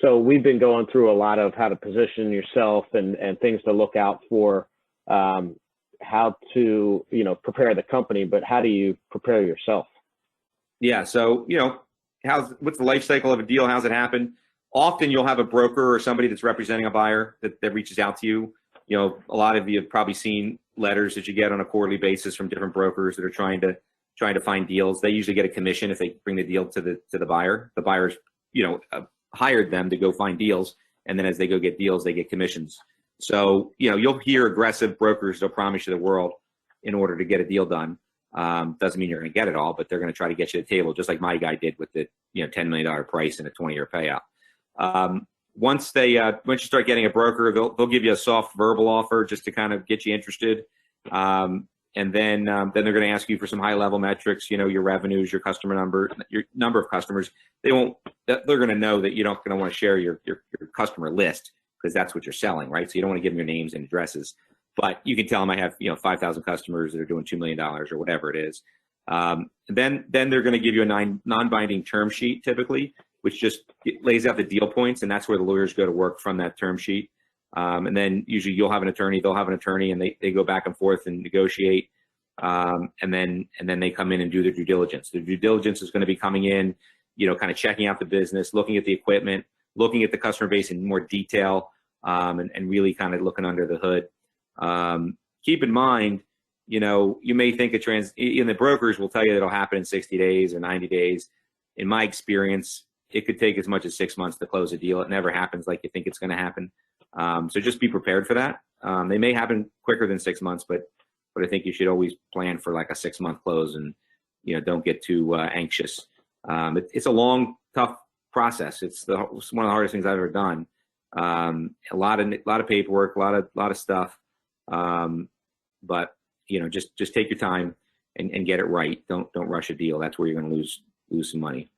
So we've been going through a lot of how to position yourself and things to look out for, how to, prepare the company, but how do you prepare yourself? Yeah. So, what's the life cycle of a deal? How's it happen? Often you'll have a broker or somebody that's representing a buyer that reaches out to you. A lot of you have probably seen letters that you get on a quarterly basis from different brokers that are trying to find deals. They usually get a commission if they bring the deal to the buyer. The buyers, hired them to go find deals, and then as they go get deals, they get commissions. So, you'll hear aggressive brokers, they'll promise you the world in order to get a deal done. Doesn't mean you're going to get it all, but they're going to try to get you to the table, just like my guy did with the $10 million price and a 20-year payout. Once you start getting a broker, they'll give you a soft verbal offer just to kind of get you interested. And then they're going to ask you for some high level metrics, your revenues, your customer number, your number of customers. They're going to know that you're not going to want to share your customer list because that's what you're selling, right? So you don't want to give them your names and addresses, but you can tell them I have 5,000 customers that are doing $2 million or whatever it is. Then they're going to give you a non-binding term sheet typically, which just lays out the deal points, and that's where the lawyers go to work from that term sheet. And then usually you'll have an attorney, they'll have an attorney, and they go back and forth and negotiate. And then they come in and do their due diligence. The due diligence is going to be coming in, kind of checking out the business, looking at the equipment, looking at the customer base in more detail, and really kind of looking under the hood. Keep in mind, you may think the brokers will tell you it'll happen in 60 days or 90 days. In my experience, it could take as much as 6 months to close a deal. It never happens like you think it's going to happen. So just be prepared for that. They may happen quicker than 6 months, but I think you should always plan for like a 6-month close and, don't get too anxious. It's a long, tough process. It's one of the hardest things I've ever done. A lot of paperwork, a lot of stuff. But just take your time and get it right. Don't rush a deal. That's where you're going to lose some money.